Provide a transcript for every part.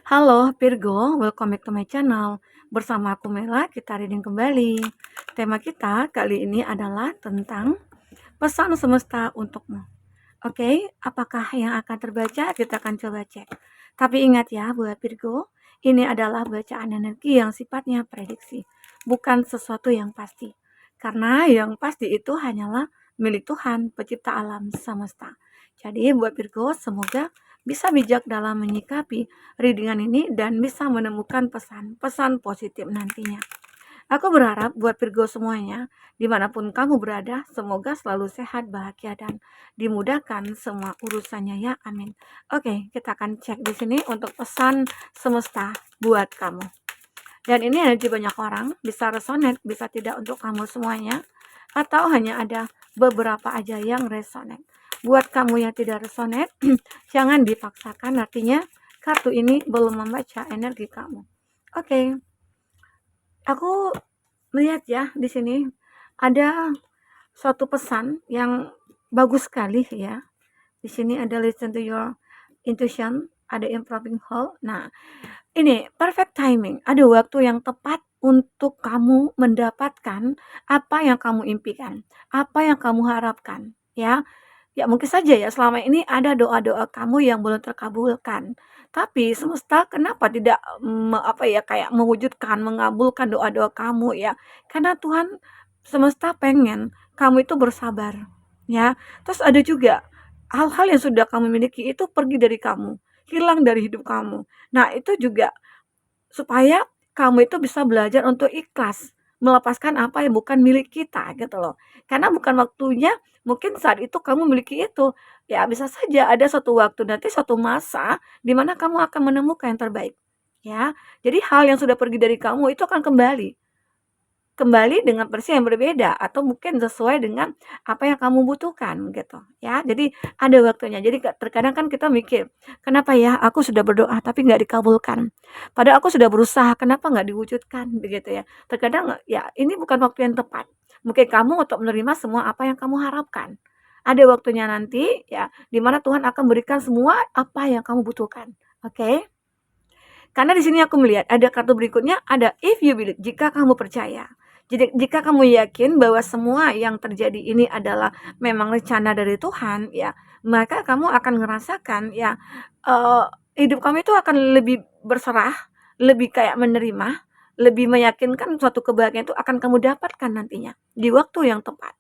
Halo Virgo, welcome back to my channel. Bersama aku Mela, kita reading kembali. Tema kita kali ini adalah tentang pesan semesta untukmu. Oke, apakah yang akan terbaca? Kita akan coba cek. Tapi ingat ya buat Virgo, ini adalah bacaan energi yang sifatnya prediksi, bukan sesuatu yang pasti. Karena yang pasti itu hanyalah milik Tuhan, pencipta alam semesta. Jadi buat Virgo, semoga bisa bijak dalam menyikapi readingan ini dan bisa menemukan pesan-pesan positif nantinya. Aku berharap buat Virgo semuanya, dimanapun kamu berada, semoga selalu sehat, bahagia, dan dimudahkan semua urusannya ya, amin. Oke, kita akan cek di sini untuk pesan semesta buat kamu. Dan ini energi banyak orang, bisa resonate, bisa tidak untuk kamu semuanya, atau hanya ada beberapa aja yang resonate. Buat kamu yang tidak resonate, jangan dipaksakan, artinya kartu ini belum membaca energi kamu. Oke, aku melihat ya di sini ada suatu pesan yang bagus sekali ya. Di sini ada listen to your intuition, ada improving whole. Nah, ini perfect timing. Ada waktu yang tepat untuk kamu mendapatkan apa yang kamu impikan, apa yang kamu harapkan, ya. Ya mungkin saja ya selama ini ada doa-doa kamu yang belum terkabulkan. Tapi semesta kenapa tidak apa ya kayak mewujudkan, mengabulkan doa-doa kamu ya? Karena Tuhan semesta pengen kamu itu bersabar, ya. Terus ada juga hal-hal yang sudah kamu miliki itu pergi dari kamu, hilang dari hidup kamu. Nah, itu juga supaya kamu itu bisa belajar untuk ikhlas, melepaskan apa yang bukan milik kita gitu loh. Karena bukan waktunya, mungkin saat itu kamu miliki itu, ya bisa saja ada suatu waktu nanti suatu masa di mana kamu akan menemukan yang terbaik, ya. Jadi hal yang sudah pergi dari kamu itu akan kembali dengan versi yang berbeda atau mungkin sesuai dengan apa yang kamu butuhkan gitu ya. Jadi ada waktunya. Jadi terkadang kan kita mikir, kenapa ya aku sudah berdoa tapi nggak dikabulkan. Padahal aku sudah berusaha, kenapa nggak diwujudkan begitu ya. Terkadang ya ini bukan waktu yang tepat. Mungkin kamu untuk menerima semua apa yang kamu harapkan. Ada waktunya nanti ya, di mana Tuhan akan berikan semua apa yang kamu butuhkan. Oke? Karena di sini aku melihat ada kartu berikutnya, ada if you believe, jika kamu percaya. Jadi jika kamu yakin bahwa semua yang terjadi ini adalah memang rencana dari Tuhan, ya, maka kamu akan ngerasakan ya eh, hidup kamu itu akan lebih berserah, lebih kayak menerima, lebih meyakinkan suatu kebahagiaan itu akan kamu dapatkan nantinya di waktu yang tepat.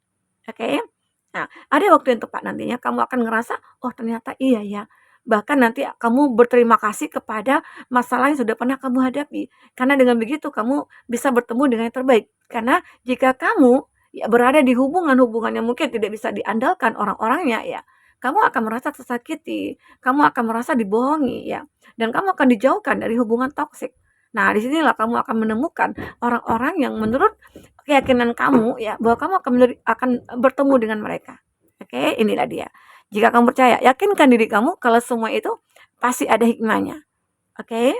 Oke? Nah, ada waktu yang tepat nantinya kamu akan ngerasa, oh ternyata iya ya. Bahkan nanti kamu berterima kasih kepada masalah yang sudah pernah kamu hadapi. Karena dengan begitu kamu bisa bertemu dengan yang terbaik. Karena jika kamu ya berada di hubungan-hubungan yang mungkin tidak bisa diandalkan orang-orangnya ya, kamu akan merasa tersakiti, kamu akan merasa dibohongi ya, dan kamu akan dijauhkan dari hubungan toksik. Nah, disinilah kamu akan menemukan orang-orang yang menurut keyakinan kamu ya bahwa kamu akan bertemu dengan mereka. Oke, inilah dia. Jika kamu percaya, yakinkan diri kamu kalau semua itu pasti ada hikmahnya. Oke?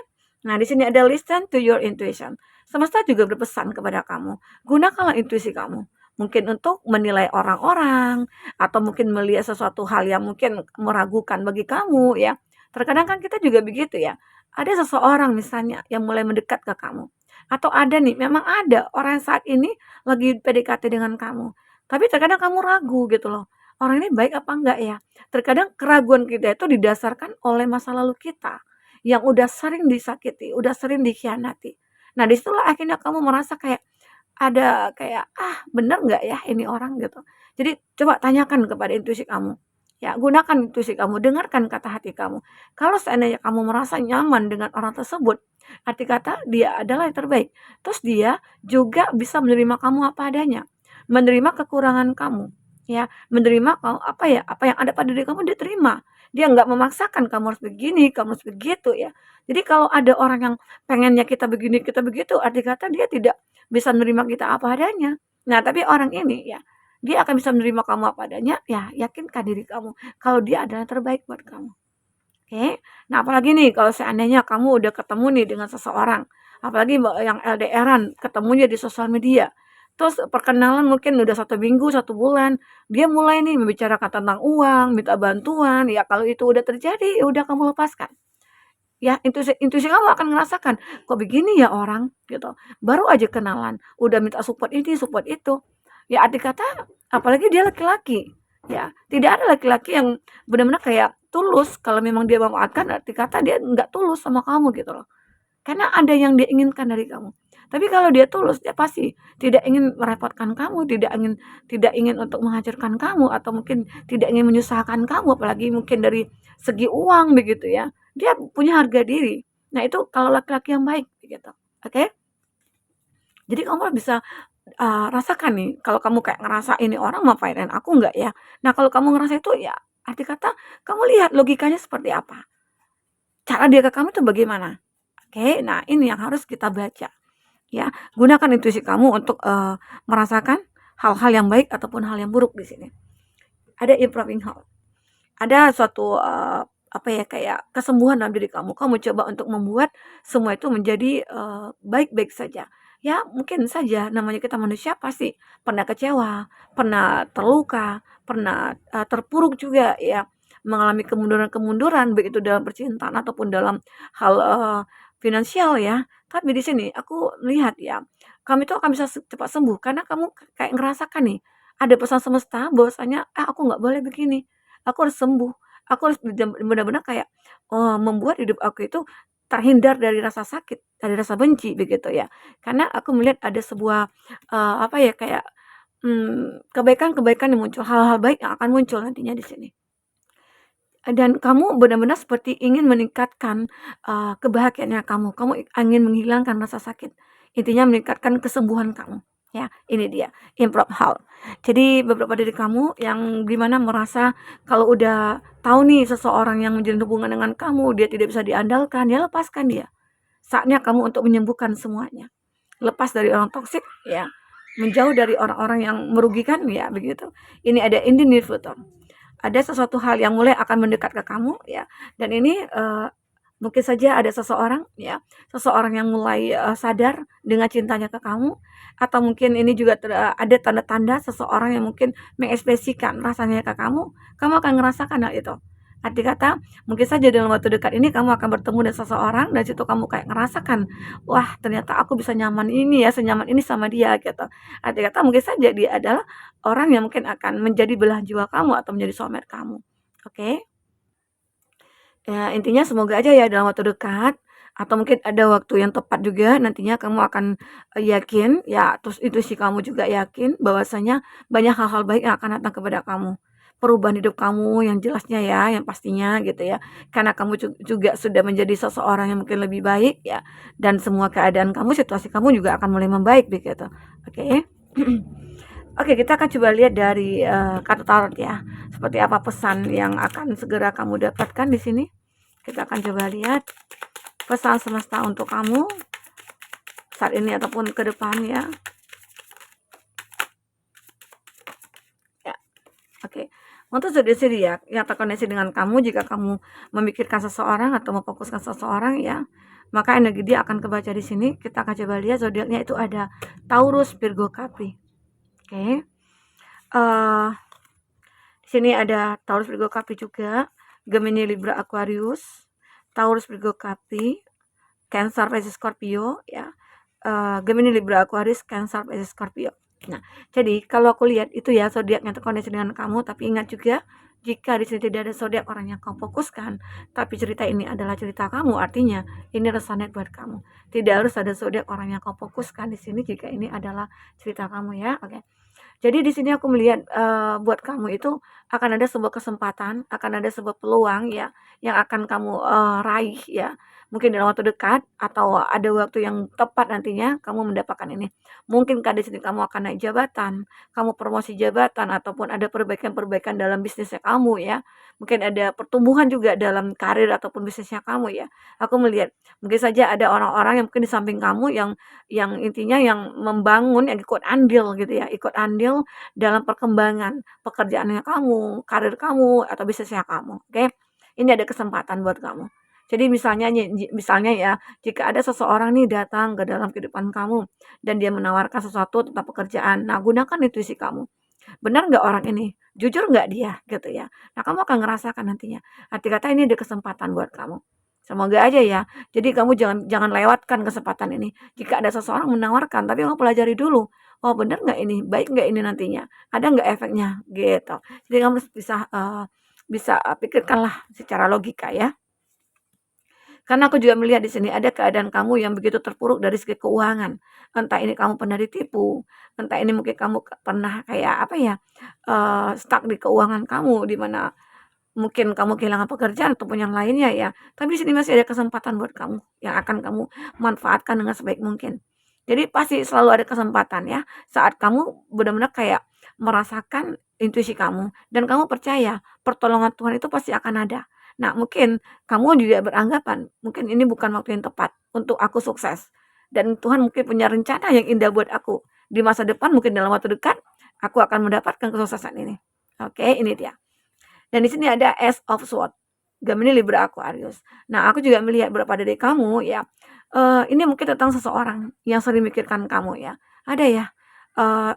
Nah, di sini ada listen to your intuition. Semesta juga berpesan kepada kamu, gunakanlah intuisi kamu. Mungkin untuk menilai orang-orang atau mungkin melihat sesuatu hal yang mungkin meragukan bagi kamu ya. Terkadang kan kita juga begitu ya. Ada seseorang misalnya yang mulai mendekat ke kamu. Atau ada nih, memang ada orang saat ini lagi PDKT dengan kamu. Tapi terkadang kamu ragu gitu loh. Orang ini baik apa enggak ya? Terkadang keraguan kita itu didasarkan oleh masa lalu kita yang udah sering disakiti, udah sering dikhianati. Nah, disitulah akhirnya kamu merasa kayak ada kayak, "Ah, bener nggak ya ini orang?" Gitu. Jadi coba tanyakan kepada intuisi kamu. Ya, gunakan intuisi kamu, dengarkan kata hati kamu. Kalau seandainya kamu merasa nyaman dengan orang tersebut, arti kata dia adalah yang terbaik. Terus dia juga bisa menerima kamu apa adanya, menerima kekurangan kamu, ya, menerima apa ya, apa yang ada pada diri kamu dia terima. Dia nggak memaksakan kamu harus begini, kamu harus begitu ya. Jadi kalau ada orang yang pengennya kita begini, kita begitu, arti kata dia tidak bisa menerima kita apa adanya. Nah, tapi orang ini ya, dia akan bisa menerima kamu apa adanya, ya yakinkan diri kamu kalau dia adalah yang terbaik buat kamu. Oke. Nah, apalagi nih kalau seandainya kamu udah ketemu nih dengan seseorang, apalagi yang LDR-an, ketemunya di sosial media. Terus perkenalan mungkin udah 1 minggu, 1 bulan, dia mulai nih membicarakan tentang uang, minta bantuan, ya kalau itu udah terjadi, ya udah kamu lepaskan. Ya, intuisi intuisi kamu akan ngerasakan, "Kok begini ya orang?" Gitu. Baru aja kenalan, udah minta support ini, support itu. Ya arti kata apalagi dia laki-laki, ya. Tidak ada laki-laki yang benar-benar kayak tulus kalau memang dia memaafkan, arti kata dia nggak tulus sama kamu gitu loh. Karena ada yang dia inginkan dari kamu. Tapi kalau dia tulus, dia pasti tidak ingin merepotkan kamu, tidak ingin untuk menghancurkan kamu, atau mungkin tidak ingin menyusahkan kamu, apalagi mungkin dari segi uang begitu ya. Dia punya harga diri. Nah, itu kalau laki-laki yang baik begitu. Oke? Jadi kamu bisa rasakan nih, kalau kamu kayak ngerasa ini orang manfaatin aku nggak ya? Nah, kalau kamu ngerasa itu ya arti kata kamu lihat logikanya seperti apa. Cara dia ke kamu itu bagaimana? Oke, nah ini yang harus kita baca. Ya, gunakan intuisi kamu untuk merasakan hal-hal yang baik ataupun hal yang buruk di sini. Ada improving hal. Ada suatu apa ya, kayak kesembuhan dalam diri kamu. Kamu coba untuk membuat semua itu menjadi baik-baik saja. Ya, mungkin saja namanya kita manusia pasti pernah kecewa, pernah terluka, pernah terpuruk juga ya, mengalami kemunduran-kemunduran baik itu dalam percintaan ataupun dalam hal finansial ya. Tapi di sini aku melihat ya, kamu itu akan bisa cepat sembuh karena kamu kayak ngerasakan nih, ada pesan semesta bahwasanya, "Ah, aku nggak boleh begini, aku harus sembuh, aku harus benar-benar kayak, membuat hidup aku itu terhindar dari rasa sakit, dari rasa benci," begitu ya. Karena aku melihat ada sebuah, apa ya, kayak, kebaikan-kebaikan yang muncul, hal-hal baik yang akan muncul nantinya di sini. Dan kamu benar-benar seperti ingin meningkatkan, kebahagiaannya kamu. Kamu ingin menghilangkan rasa sakit. Intinya meningkatkan kesembuhan kamu, ya. Ini dia, improve health. Jadi beberapa dari kamu yang dimana merasa kalau udah tahu nih seseorang yang menjalin hubungan dengan kamu, dia tidak bisa diandalkan, ya lepaskan dia. Saatnya kamu untuk menyembuhkan semuanya. Lepas dari orang toksik, ya. Menjauh dari orang-orang yang merugikan, ya begitu. Ini ada in the near future. Ada sesuatu hal yang mulai akan mendekat ke kamu ya, dan ini mungkin saja ada seseorang ya, seseorang yang mulai sadar dengan cintanya ke kamu, atau mungkin ini juga ada tanda-tanda seseorang yang mungkin mengekspresikan rasanya ke kamu akan ngerasakan hal itu. Arti kata, mungkin saja dalam waktu dekat ini kamu akan bertemu dengan seseorang, dan situ kamu kayak ngerasakan, wah ternyata aku bisa nyaman ini ya, senyaman ini sama dia gitu. Arti kata mungkin saja dia adalah orang yang mungkin akan menjadi belahan jiwa kamu atau menjadi soulmate kamu. Oke? Ya, intinya semoga aja ya dalam waktu dekat atau mungkin ada waktu yang tepat juga nantinya kamu akan yakin ya, terus intuisi kamu juga yakin bahwasanya banyak hal-hal baik yang akan datang kepada kamu. Perubahan hidup kamu yang jelasnya ya, yang pastinya gitu ya. Karena kamu juga sudah menjadi seseorang yang mungkin lebih baik ya, dan semua keadaan kamu, situasi kamu juga akan mulai membaik begitu. Oke? Oke, kita akan coba lihat dari kartu tarot ya. Seperti apa pesan yang akan segera kamu dapatkan di sini. Kita akan coba lihat pesan semesta untuk kamu saat ini ataupun ke depan ya. Ya, oke. Untuk zodiak yang terkoneksi dengan kamu, jika kamu memikirkan seseorang atau memfokuskan seseorang ya, maka energi dia akan kebaca di sini. Kita akan coba lihat zodiaknya itu ada Taurus, Virgo, Capri. Oke. Di sini ada Taurus, Virgo, Capri juga, Gemini, Libra, Aquarius, Taurus, Virgo, Capri, Cancer, Pisces, Scorpio ya. Gemini, Libra, Aquarius, Cancer, Pisces, Scorpio. Nah, jadi kalau aku lihat itu ya zodiak yang terkoneksi dengan kamu, tapi ingat juga jika di sini tidak ada zodiak orang yang kamu fokuskan, tapi cerita ini adalah cerita kamu, artinya ini resonate buat kamu. Tidak harus ada zodiak orang yang kamu fokuskan di sini jika ini adalah cerita kamu ya. Oke. Jadi di sini aku melihat, buat kamu itu akan ada sebuah kesempatan, akan ada sebuah peluang ya, yang akan kamu, raih ya. Mungkin dalam waktu dekat atau ada waktu yang tepat nantinya kamu mendapatkan ini. Mungkinkah di sini kamu akan naik jabatan, kamu promosi jabatan, ataupun ada perbaikan-perbaikan dalam bisnisnya kamu ya. Mungkin ada pertumbuhan juga dalam karir ataupun bisnisnya kamu ya. Aku melihat mungkin saja ada orang-orang yang mungkin di samping kamu yang intinya yang membangun, yang ikut andil gitu ya, ikut andil dalam perkembangan pekerjaannya kamu, karir kamu, atau bisnisnya kamu, oke? Ini ada kesempatan buat kamu. Jadi misalnya ya, jika ada seseorang nih datang ke dalam kehidupan kamu dan dia menawarkan sesuatu tentang pekerjaan, nah gunakan intuisi kamu. Benar nggak orang ini? Jujur nggak dia? Gitu ya. Nah, kamu akan ngerasakan nantinya. Arti kata ini ada kesempatan buat kamu. Semoga aja ya. Jadi kamu jangan jangan lewatkan kesempatan ini. Jika ada seseorang menawarkan, tapi kamu pelajari dulu. Oh, bener nggak ini? Baik nggak ini nantinya? Ada nggak efeknya? Gitu. Jadi kamu harus bisa pikirkanlah secara logika ya. Karena aku juga melihat di sini ada keadaan kamu yang begitu terpuruk dari segi keuangan. Entah ini kamu pernah ditipu, entah ini mungkin kamu pernah kayak apa ya, stuck di keuangan kamu, di mana mungkin kamu kehilangan pekerjaan ataupun yang lainnya ya. Tapi di sini masih ada kesempatan buat kamu yang akan kamu manfaatkan dengan sebaik mungkin. Jadi pasti selalu ada kesempatan ya saat kamu benar-benar kayak merasakan intuisi kamu dan kamu percaya pertolongan Tuhan itu pasti akan ada. Nah, mungkin kamu juga beranggapan, mungkin ini bukan waktu yang tepat untuk aku sukses. Dan Tuhan mungkin punya rencana yang indah buat aku. Di masa depan, mungkin dalam waktu dekat, aku akan mendapatkan kesuksesan ini. Oke, ini dia. Dan di sini ada Ace of Swords. Gemini, Libra, Aquarius. Nah, aku juga melihat beberapa dari kamu ya. Ini mungkin tentang seseorang yang sering memikirkan kamu ya. Ada ya.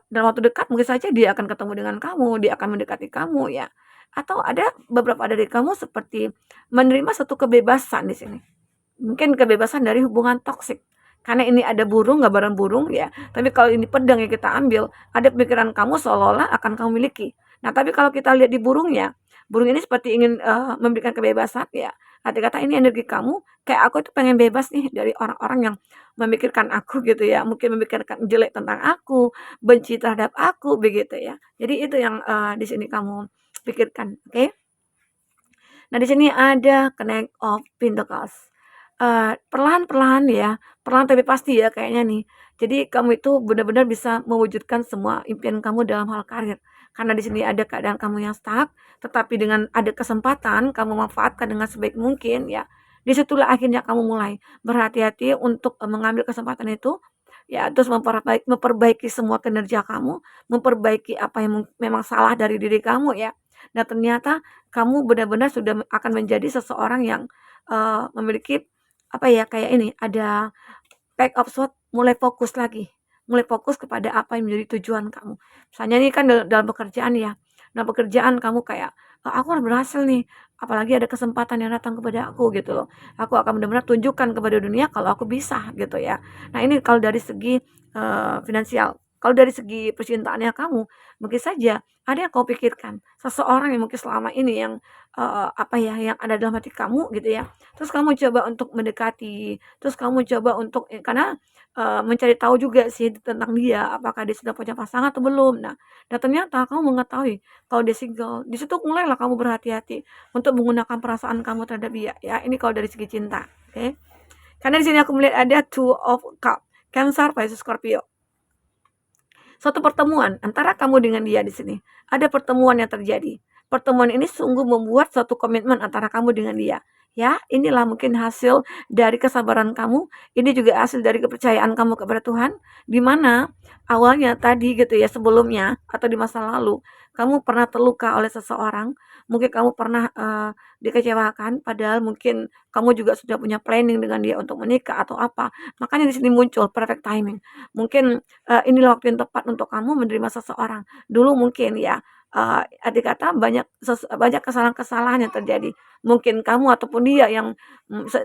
Dalam waktu dekat mungkin saja dia akan ketemu dengan kamu, dia akan mendekati kamu ya. Atau ada beberapa dari kamu seperti menerima satu kebebasan di sini. Mungkin kebebasan dari hubungan toksik. Karena ini ada burung, gambaran burung ya. Tapi kalau ini pedang yang kita ambil, ada pemikiran kamu seolah-olah akan kamu miliki. Nah, tapi kalau kita lihat di burungnya, burung ini seperti ingin memberikan kebebasan ya. Arti kata ini energi kamu, kayak aku itu pengen bebas nih dari orang-orang yang memikirkan aku gitu ya. Mungkin memikirkan jelek tentang aku, benci terhadap aku begitu ya. Jadi itu yang di sini kamu pikirkan, oke? Nah, di sini ada Knight of Pentacles. Perlahan-perlahan ya, perlahan tapi pasti ya kayaknya nih. Jadi kamu itu benar-benar bisa mewujudkan semua impian kamu dalam hal karir. Karena di sini ada keadaan kamu yang stuck, tetapi dengan ada kesempatan kamu manfaatkan dengan sebaik mungkin ya. Disitulah akhirnya kamu mulai berhati-hati untuk mengambil kesempatan itu ya, terus memperbaiki semua kinerja kamu, memperbaiki apa yang memang salah dari diri kamu ya. Nah, ternyata kamu benar-benar sudah akan menjadi seseorang yang memiliki apa ya, kayak ini, ada back of sword, mulai fokus kepada apa yang menjadi tujuan kamu. Misalnya nih kan dalam pekerjaan ya, dalam pekerjaan kamu kayak, "Aku harus berhasil nih, apalagi ada kesempatan yang datang kepada aku," gitu loh. "Aku akan benar-benar tunjukkan kepada dunia kalau aku bisa," gitu ya. Nah, ini kalau dari segi, finansial. Kalau dari segi percintaannya kamu, mungkin saja ada yang kau pikirkan, seseorang yang mungkin selama ini yang, apa ya, yang ada dalam hati kamu gitu ya, terus kamu coba untuk mendekati, terus kamu coba untuk karena, mencari tahu juga sih tentang dia, apakah dia sudah punya pasangan atau belum. Nah, dan ternyata kamu mengetahui kalau dia single, di situ mulailah kamu berhati-hati untuk menggunakan perasaan kamu terhadap dia ya, ini kalau dari segi cinta, oke. Karena di sini aku melihat ada Two of Cup, Cancer, Pisces, Scorpio. Suatu pertemuan antara kamu dengan dia di sini. Ada pertemuan yang terjadi. Pertemuan ini sungguh membuat suatu komitmen antara kamu dengan dia. Ya, inilah mungkin hasil dari kesabaran kamu. Ini juga hasil dari kepercayaan kamu kepada Tuhan. Di mana awalnya tadi gitu ya, sebelumnya atau di masa lalu, kamu pernah terluka oleh seseorang. Mungkin kamu pernah dikecewakan, padahal mungkin kamu juga sudah punya planning dengan dia untuk menikah atau apa. Makanya di sini muncul perfect timing. Mungkin inilah waktu yang tepat untuk kamu menerima seseorang. Dulu mungkin ya, andai kata banyak kesalahan-kesalahan yang terjadi. Mungkin kamu ataupun dia yang,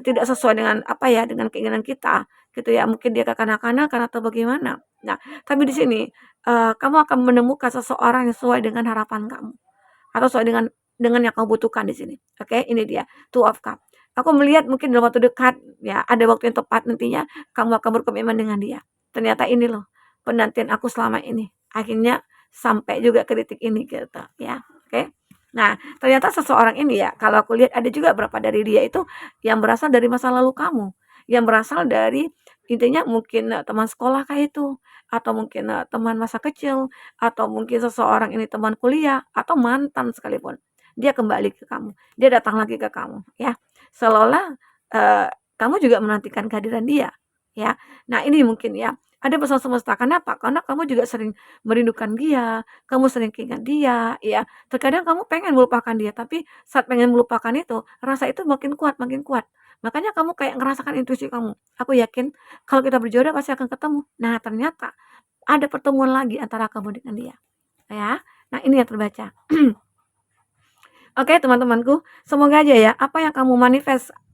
tidak sesuai dengan apa ya, dengan keinginan kita, gitu ya. Mungkin dia kekanak-kanakan atau bagaimana. Nah, tapi di sini, kamu akan menemukan seseorang yang sesuai dengan harapan kamu, atau sesuai dengan yang kamu butuhkan di sini. Oke, ini dia, Two of Cup. Aku melihat mungkin dalam waktu dekat, ya ada waktu yang tepat nantinya kamu akan berkomitmen dengan dia. Ternyata ini loh, penantian aku selama ini, akhirnya sampai juga ke titik ini gitu ya, oke. Nah, ternyata seseorang ini ya, kalau aku lihat ada juga berapa dari dia itu yang berasal dari masa lalu kamu, yang berasal dari intinya mungkin, teman sekolah kayak itu, atau mungkin, teman masa kecil, atau mungkin seseorang ini teman kuliah, atau mantan sekalipun. Dia kembali ke kamu, dia datang lagi ke kamu ya, seolah-olah, kamu juga menantikan kehadiran dia ya. Nah, ini mungkin ya, ada pesan semesta. Kenapa? Karena kamu juga sering merindukan dia, kamu sering keingat dia, ya. Terkadang kamu pengen melupakan dia, tapi saat pengen melupakan itu, rasa itu makin kuat, makin kuat. Makanya kamu kayak ngerasakan intuisi kamu. Aku yakin kalau kita berjodoh pasti akan ketemu. Nah, ternyata ada pertemuan lagi antara kamu dengan dia, ya. Nah, ini yang terbaca. Oke teman-temanku, semoga aja ya apa yang kamu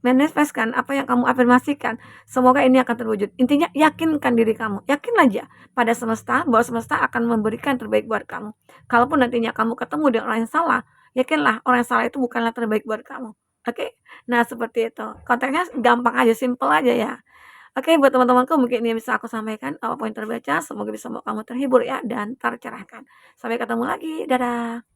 manifestkan, apa yang kamu afirmasikan, semoga ini akan terwujud. Intinya yakinkan diri kamu, yakin aja pada semesta bahwa semesta akan memberikan terbaik buat kamu. Kalaupun nantinya kamu ketemu dengan orang yang salah, yakinlah orang yang salah itu bukanlah terbaik buat kamu. Oke? Nah seperti itu. Konteksnya gampang aja, simple aja ya. Oke, buat teman-temanku mungkin ini bisa aku sampaikan, poin terbaca, semoga bisa membuat kamu terhibur ya dan tercerahkan. Sampai ketemu lagi, dadah.